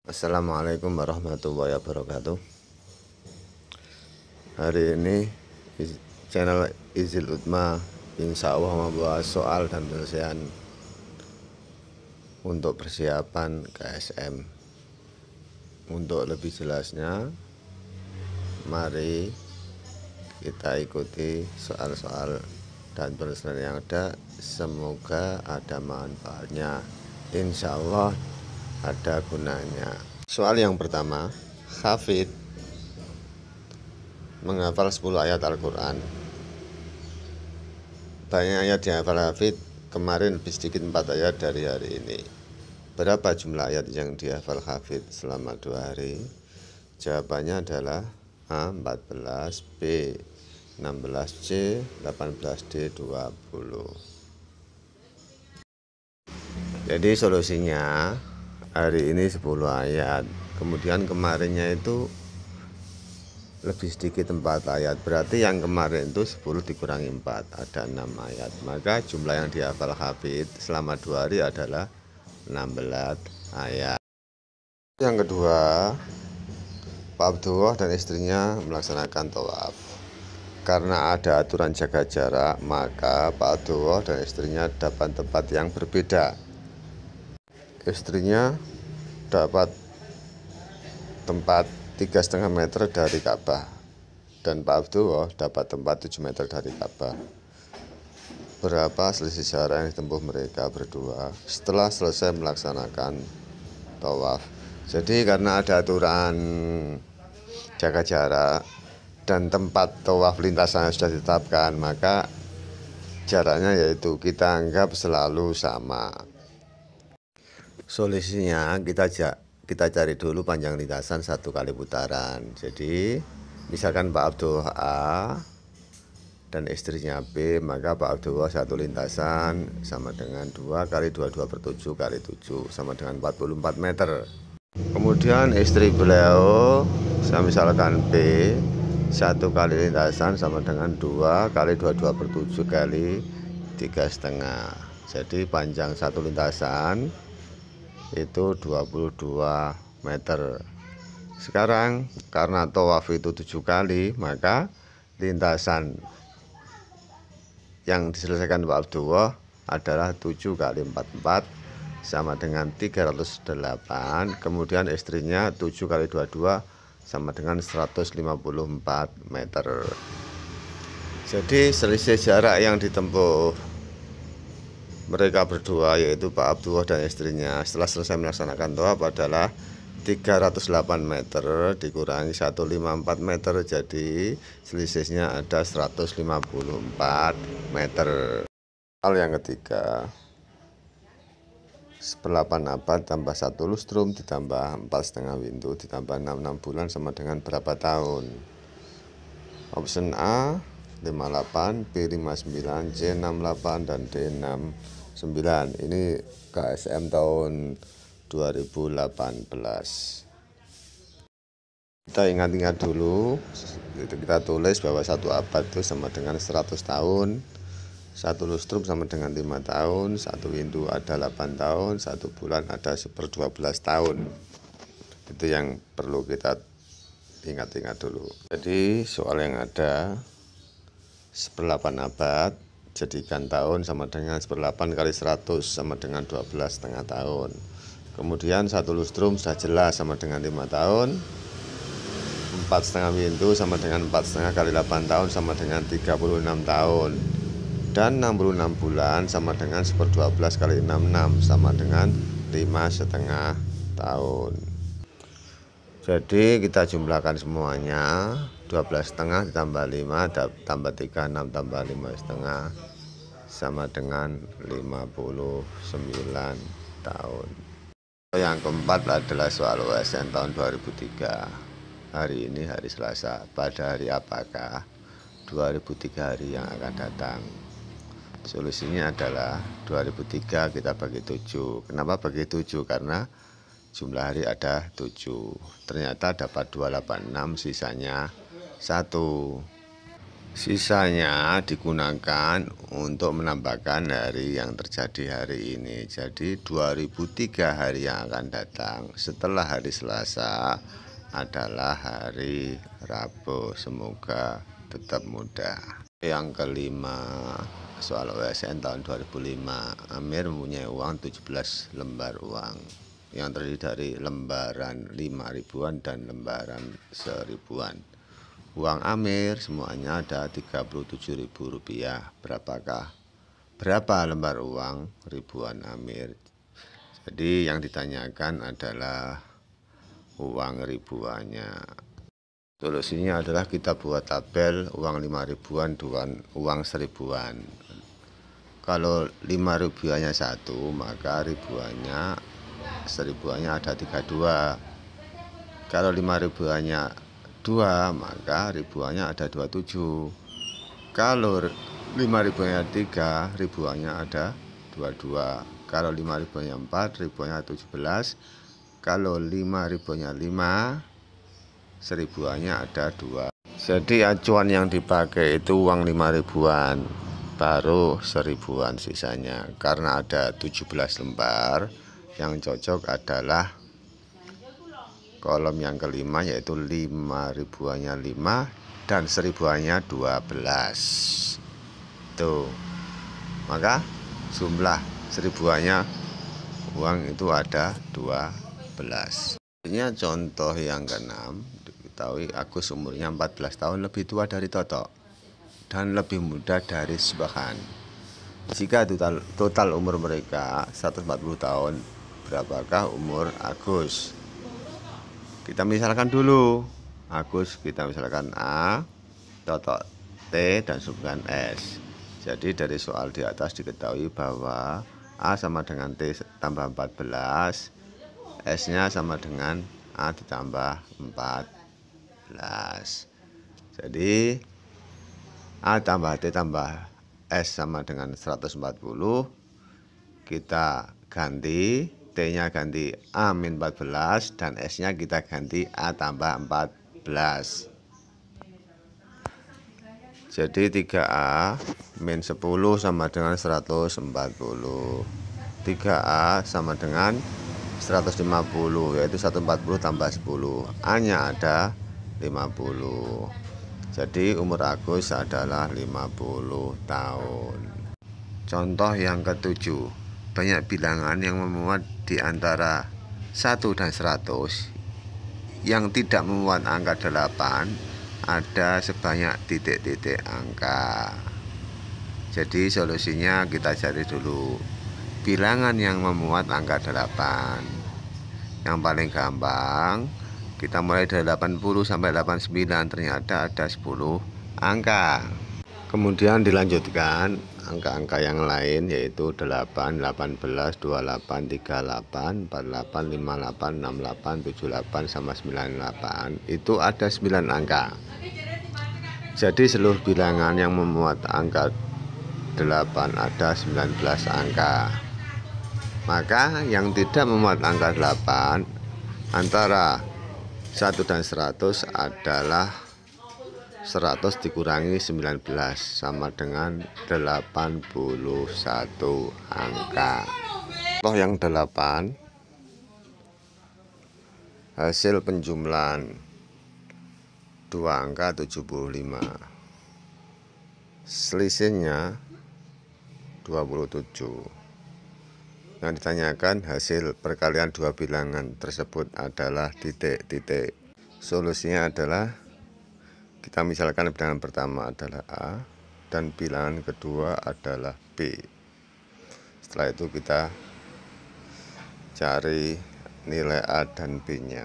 Assalamualaikum warahmatullahi wabarakatuh. Hari ini channel Izil Utma insya Allah membahas soal dan penyelesaian untuk persiapan KSM. Untuk lebih jelasnya, mari kita ikuti soal-soal dan penyelesaian yang ada. Semoga ada manfaatnya, insya Allah ada gunanya. Soal yang pertama, hafid menghafal 10 ayat Al-Quran. Banyak ayat dihafal hafid, kemarin lebih sedikit 4 ayat dari hari ini. Berapa jumlah ayat yang dihafal hafid selama 2 hari? Jawabannya adalah A 14, B 16, C 18, D 20. Jadi solusinya hari ini 10 ayat, kemudian kemarinnya itu lebih sedikit 4 ayat, berarti yang kemarin itu 10 dikurangi 4, ada 6 ayat. Maka jumlah yang dihafal hafid selama 2 hari adalah 16 ayat. Yang kedua, Pak Abdullah dan istrinya melaksanakan tawaf. Karena ada aturan jaga jarak, maka Pak Abdullah dan istrinya dapat tempat yang berbeda. Istrinya dapat tempat 3,5 meter dari Ka'bah dan Pak Abdullah dapat tempat 7 meter dari Ka'bah. Berapa selisih jarak yang ditempuh mereka berdua setelah selesai melaksanakan tawaf? Jadi karena ada aturan jaga jarak dan tempat tawaf lintasan sudah ditetapkan, maka jaraknya yaitu kita anggap selalu sama. Solusinya kita cari dulu panjang lintasan 1 kali putaran. Jadi misalkan Pak Abdullah A dan istrinya B, maka Pak Abdullah 1 lintasan sama dengan 2 kali 22 per 7 kali 7 sama dengan 44 meter. Kemudian istri beliau, saya misalkan B, 1 kali lintasan sama dengan 2 kali 22 per 7 kali 3,5. Jadi panjang 1 lintasan itu 22 meter. Sekarang karena tawaf itu 7 kali, maka lintasan yang diselesaikan Pak Abdullah adalah 7 kali 44 sama dengan 308. Kemudian istrinya 7 kali 22 sama dengan 154 meter. Jadi selisih jarak yang ditempuh mereka berdua, yaitu Pak Abdullah dan istrinya, setelah selesai melaksanakan tawaf adalah 308 meter dikurangi 154 meter, jadi selisihnya ada 154 meter. Hal yang ketiga, 1/8 abad tambah 1 lustrum ditambah 4,5 windu ditambah 66 bulan sama dengan berapa tahun? Option A 58, B 59, C 68, dan D 69. Ini KSM tahun 2018. Kita ingat-ingat dulu, kita tulis bahwa 1 abad itu sama dengan 100 tahun, 1 lustrum sama dengan 5 tahun, 1 windu ada 8 tahun, 1 bulan ada 1/12 tahun. Itu yang perlu kita ingat-ingat dulu. Jadi soal yang ada 1/8 abad, jadikan tahun sama dengan 1/8 kali 100 sama dengan 12,5 tahun. Kemudian 1 lustrum sudah jelas sama dengan 5 tahun. 4,5 windu sama dengan 4,5 kali 8 tahun sama dengan 36 tahun. Dan 66 bulan sama dengan 1/12 kali 66 sama dengan 5,5 tahun. Jadi kita jumlahkan semuanya, 12,5 ditambah 5 tambah 36 tambah 5,5 sama dengan 59 tahun. Yang keempat adalah soal USN tahun 2003. Hari ini hari Selasa, pada hari apakah 2003 hari yang akan datang? Solusinya adalah 2003 kita bagi 7. Kenapa bagi 7? Karena jumlah hari ada 7. Ternyata dapat 286, sisanya 1. Sisanya digunakan untuk menambahkan hari yang terjadi hari ini. Jadi 2003 hari yang akan datang setelah hari Selasa adalah hari Rabu. Semoga tetap mudah. Yang kelima, soal OSN tahun 2005. Amir mempunyai uang 17 lembar uang yang terdiri dari lembaran 5 ribuan dan lembaran 1000-an. Uang Amir semuanya ada Rp37.000. Berapa lembar uang ribuan Amir? Jadi yang ditanyakan adalah uang ribuannya. Solusinya adalah kita buat tabel uang 5 ribuan dan uang 1000-an. Kalau 5 ribuannya 1, maka ribuannya 1000-annya ada 32. Kalau 5 ribuannya 2, maka ribuannya ada 27. Kalau 5 ribuannya 3, ribuannya ada 22. Kalau 5 ribuannya 4, ribuannya 17. Kalau 5 ribuannya 5, 1000-annya ada 2. Jadi acuan yang dipakai itu uang 5 ribuan, baru 1000-an sisanya. Karena ada 17 lembar, yang cocok adalah kolom yang kelima, yaitu 5 ribuannya 5 dan 1000-annya 12. Tuh. Maka jumlah 1000-annya uang itu ada 12. Ini contoh yang keenam. Diketahui Agus umurnya 14 tahun, lebih tua dari Toto dan lebih muda dari Subhan. Jika total umur mereka 140 tahun, berapakah umur Agus? Kita misalkan dulu, Agus kita misalkan A, Toto T, dan Subhan S. Jadi dari soal di atas diketahui bahwa A sama dengan T tambah 14, S-nya sama dengan A ditambah 14. Jadi A tambah T tambah S sama dengan 140. Kita ganti, T-nya ganti A-14 dan S-nya kita ganti A tambah 14. Jadi 3A min 10 sama dengan 140. 3A sama dengan 150, yaitu 140 tambah 10. A-nya ada 50. Jadi umur Agus adalah 50 tahun. Contoh yang ketujuh. Banyak bilangan yang memuat di antara 1 dan 100 yang tidak memuat angka 8 ada sebanyak titik-titik angka. Jadi solusinya kita cari dulu bilangan yang memuat angka 8. Yang paling gampang kita mulai dari 80 sampai 89, ternyata ada 10 angka. Kemudian dilanjutkan angka-angka yang lain, yaitu 8, 18, 28, 38, 48, 58, 68, 78, sama 98. Itu ada 9 angka. Jadi seluruh bilangan yang memuat angka 8 ada 19 angka. Maka yang tidak memuat angka 8 antara 1 dan 100 adalah 100 dikurangi 19 sama dengan 81 angka. Contoh yang 8, hasil penjumlahan 2 angka 75, selisihnya 27. Yang ditanyakan hasil perkalian dua bilangan tersebut adalah titik-titik. Solusinya adalah kita misalkan bilangan pertama adalah A dan bilangan kedua adalah B. Setelah itu kita cari nilai A dan B-nya.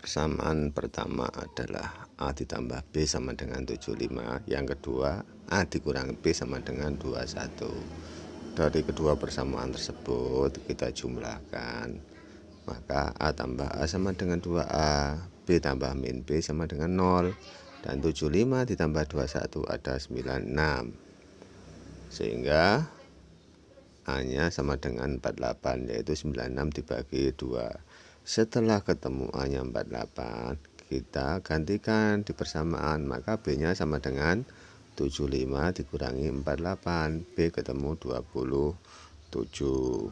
Persamaan pertama adalah A ditambah B sama dengan 75. Yang kedua A dikurangi B sama dengan 21. Dari kedua persamaan tersebut kita jumlahkan, maka A tambah A sama dengan 2A, B tambah min B sama dengan 0, dan 75 ditambah 21 ada 96, sehingga A-nya sama dengan 48, yaitu 96 dibagi 2. Setelah ketemu A-nya 48, kita gantikan di persamaan, maka B-nya sama dengan 75 dikurangi 48, B ketemu 27.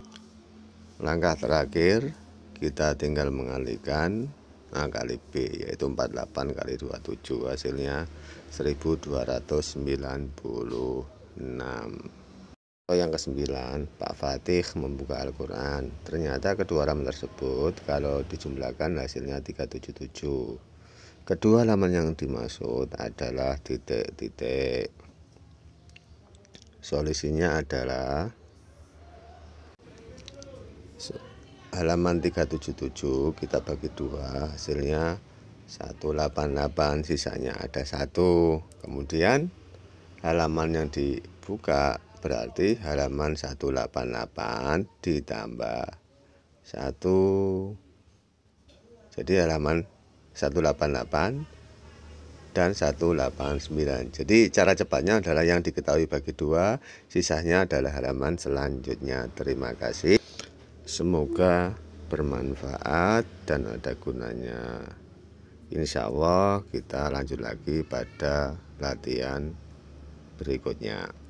Langkah terakhir kita tinggal mengalihkan kali B, yaitu 48 kali 27, hasilnya 1296. Yang ke-9, Pak Fatih membuka Al-Quran. Ternyata kedua halaman tersebut kalau dijumlahkan hasilnya 377. Kedua halaman yang dimaksud adalah titik-titik. Solusinya adalah halaman 377 kita bagi 2, hasilnya 188, sisanya ada 1. Kemudian halaman yang dibuka berarti halaman 188 ditambah 1. Jadi halaman 188 dan 189. Jadi cara cepatnya adalah yang diketahui bagi 2, sisanya adalah halaman selanjutnya. Terima kasih. Semoga bermanfaat dan ada gunanya. Insya Allah kita lanjut lagi pada latihan berikutnya.